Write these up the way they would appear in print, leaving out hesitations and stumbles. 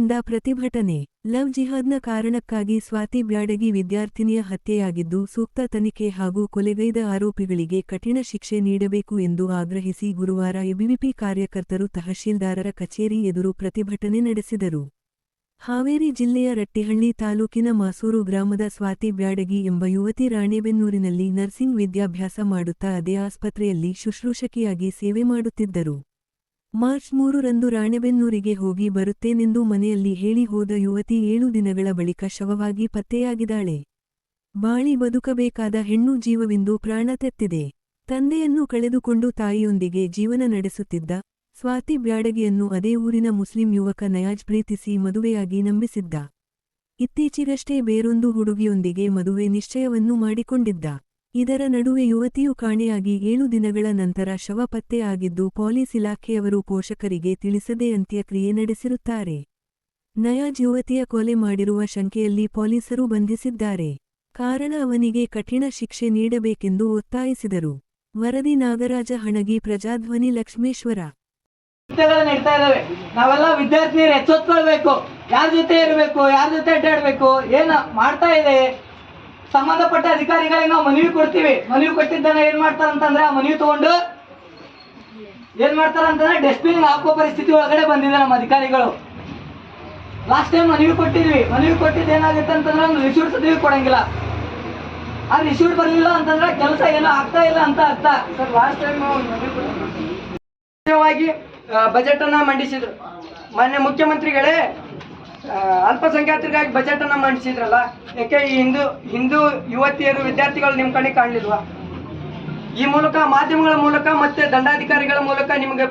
ವತಿಯಿಂದ ಪ್ರತಿಭಟನೆ. ಲವ್ ಜಿಹಾದ್ನ ಕಾರಣಕ್ಕಾಗಿ ಸ್ವಾತಿ ಬ್ಯಾಡಗಿ ವಿದ್ಯಾರ್ಥಿನಿಯ ಹತ್ಯೆಯಾಗಿದ್ದು ಸೂಕ್ತ ತನಿಖೆ ಹಾಗೂ ಕೊಲೆಗೈದ ಆರೋಪಿಗಳಿಗೆ ಕಠಿಣ ಶಿಕ್ಷೆ ನೀಡಬೇಕು ಎಂದು ಆಗ್ರಹಿಸಿ ಗುರುವಾರ ಎಬಿವಿಪಿ ಕಾರ್ಯಕರ್ತರು ತಹಶೀಲ್ದಾರರ ಕಚೇರಿ ಎದುರು ಪ್ರತಿಭಟನೆ ನಡೆಸಿದರು. ಹಾವೇರಿ ಜಿಲ್ಲೆಯ ರಟ್ಟಿಹಳ್ಳಿ ತಾಲೂಕಿನ ಮಾಸೂರು ಗ್ರಾಮದ ಸ್ವಾತಿ ಬ್ಯಾಡಗಿ ಎಂಬ ಯುವತಿ ರಾಣೆಬೆನ್ನೂರಿನಲ್ಲಿ ನರ್ಸಿಂಗ್ ವಿದ್ಯಾಭ್ಯಾಸ ಮಾಡುತ್ತಾ ಅದೇ ಆಸ್ಪತ್ರೆಯಲ್ಲಿ ಶುಶ್ರೂಷಕಿಯಾಗಿ ಸೇವೆ ಮಾಡುತ್ತಿದ್ದರು. ಮಾರ್ಚ್ 3ರಂದು ರಾಣೆಬೆನ್ನೂರಿಗೆ ಹೋಗಿ ಬರುತ್ತೇನೆಂದು ಮನೆಯಲ್ಲಿ ಹೇಳಿ ಹೋದ ಯುವತಿ 7 ದಿನಗಳ ಬಳಿಕ ಶವವಾಗಿ ಪತ್ತೆಯಾಗಿದ್ದಾಳೆ. ಬಾಳಿ ಬದುಕಬೇಕಾದ ಹೆಣ್ಣು ಜೀವವಿಂದು ಪ್ರಾಣ ತೆತ್ತಿದೆ. ತಂದೆಯನ್ನು ಕಳೆದುಕೊಂಡು ತಾಯಿಯೊಂದಿಗೆ ಜೀವನ ನಡೆಸುತ್ತಿದ್ದ ಸ್ವಾತಿ ಬ್ಯಾಡಗಿಯನ್ನು ಅದೇ ಊರಿನ ಮುಸ್ಲಿಂ ಯುವಕ ನಯಾಜ್ ಪ್ರೀತಿಸಿ ಮದುವೆಯಾಗಿ ನಂಬಿಸಿದ್ದ. ಇತ್ತೀಚೆಗಷ್ಟೇ ಬೇರೊಂದು ಹುಡುಗಿಯೊಂದಿಗೆ ಮದುವೆ ನಿಶ್ಚಯವನ್ನು ಮಾಡಿಕೊಂಡಿದ್ದ. ಇದರ ನಡುವೆ ಯುವತಿಯು ಕಾಣೆಯಾಗಿ 7 ದಿನಗಳ ನಂತರ ಶವ ಪತ್ತೆಯಾಗಿದ್ದು ಪೊಲೀಸ್ ಇಲಾಖೆಯವರು ಪೋಷಕರಿಗೆ ತಿಳಿಸದೆ ಅಂತ್ಯಕ್ರಿಯೆ ನಡೆಸಿರುತ್ತಾರೆ. ನಯಾಜ್ ಯುವತಿಯ ಕೊಲೆ ಮಾಡಿರುವ ಶಂಕೆಯಲ್ಲಿ ಪೊಲೀಸರು ಬಂಧಿಸಿದ್ದಾರೆ. ಕಾರಣ ಅವನಿಗೆ ಕಠಿಣ ಶಿಕ್ಷೆ ನೀಡಬೇಕೆಂದು ಒತ್ತಾಯಿಸಿದರು. ವರದಿ ನಾಗರಾಜ ಹಣಗಿ, ಪ್ರಜಾಧ್ವನಿ, ಲಕ್ಷ್ಮೇಶ್ವರ. ನಾವೆಲ್ಲ ವಿದ್ಯಾರ್ಥಿನಿಯರು ಎಚ್ಚೆತ್ತುಕೊಳ್ಬೇಕು. ಯಾರ ಜೊತೆ ಇರಬೇಕು, ಯಾರ ಜೊತೆ ಅಡ್ಡಾಡಬೇಕು, ಏನು ಮಾಡ್ತಾ ಇದೆ ಸಂಬಂಧಪಟ್ಟ ಅಧಿಕಾರಿಗಳಿಗೆ ನಾವು ಮನವಿ ಕೊಡ್ತೀವಿ. ಮನವಿ ಕೊಟ್ಟಿದ್ದಾನೆ ಏನ್ ಮಾಡ್ತಾರಂತಂದ್ರೆ ಆ ಮನವಿ ತಗೊಂಡು ಏನ್ ಮಾಡ್ತಾರಂತಂದ್ರೆ ಡಸ್ಟ್ಬಿನ್ ಹಾಕೋ ಪರಿಸ್ಥಿತಿ ಒಳಗಡೆ ಬಂದಿದೆ ನಮ್ಮ ಅಧಿಕಾರಿಗಳು. ಲಾಸ್ಟ್ ಟೈಮ್ ಮನವಿ ಕೊಟ್ಟಿದ್ವಿ. ಮನವಿ ಕೊಟ್ಟಿದ್ದು ಏನಾಗುತ್ತೆ ಅಂತಂದ್ರೆ ಒಂದು ರಿಸೀಟ್ ಸದ್ಯಕ್ಕೆ ಕೊಡಂಗಿಲ್ಲ. ಆ ರಿಸೀಟ್ ಬರಲಿಲ್ಲ ಅಂತಂದ್ರೆ ಕೆಲಸ ಏನೋ ಆಗ್ತಾ ಇಲ್ಲ ಅಂತ ಅರ್ಥ. ಸರ್ ಲಾಸ್ಟ್ ಟೈಮ್ ಮನವಿ ಬಜೆಟ್ ಅನ್ನ ಮಂಡಿಸಿದ್ರು. ಮಾನ್ಯ ಮುಖ್ಯಮಂತ್ರಿಗಳೇ ಅಲ್ಪಸಂಖ್ಯಾತರಿಗಾಗಿ ಬಜೆಟ್ ಅನ್ನ ಮಂಡಿಸಿದ್ರಲ್ಲ, ಯಾಕೆ ಈ ಹಿಂದೂ ಯುವತಿಯರು ವಿದ್ಯಾರ್ಥಿಗಳು ನಿಮ್ಮ ಕಣ್ಣಿಗೆ ಕಾಣಲಿಲ್ವಾ? ಈ ಮೂಲಕ ಮಾಧ್ಯಮಗಳ ಮೂಲಕ ಮತ್ತೆ ದಂಡಾಧಿಕಾರಿಗಳ ಮೂಲಕ ನಿಮಗೆ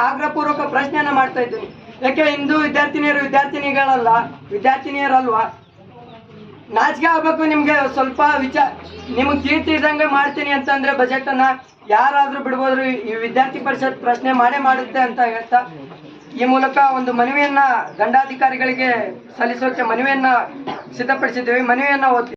ಆಗ್ರಹಪೂರ್ವಕ ಪ್ರಶ್ನೆಯನ್ನ ಮಾಡ್ತಾ ಇದ್ದೀನಿ. ಯಾಕೆ ಹಿಂದೂ ವಿದ್ಯಾರ್ಥಿನಿಯರಲ್ವಾ? ನಾಚಿಕೆ ಆಗ್ಬೇಕು ನಿಮ್ಗೆ. ಸ್ವಲ್ಪ ನಿಮಗೆ ಕೀರ್ತಿ ಇದ್ದಂಗೆ ಮಾಡ್ತೀನಿ ಅಂತಂದ್ರೆ ಬಜೆಟ್ ಅನ್ನ ಯಾರಾದ್ರೂ ಬಿಡ್ಬೋದ್ರು. ಈ ವಿದ್ಯಾರ್ಥಿ ಪರಿಷತ್ ಪ್ರಶ್ನೆ ಮಾಡುತ್ತೆ ಅಂತ ಹೇಳ್ತಾ ಈ ಮೂಲಕ ಒಂದು ಮನವಿಯನ್ನ ದಂಡಾಧಿಕಾರಿಗಳಿಗೆ ಸಲ್ಲಿಸೋಕೆ ಮನವಿಯನ್ನ ಸಿದ್ಧಪಡಿಸಿದ್ದೇವೆ. ಮನವಿಯನ್ನ ಓದ್ತೀವಿ.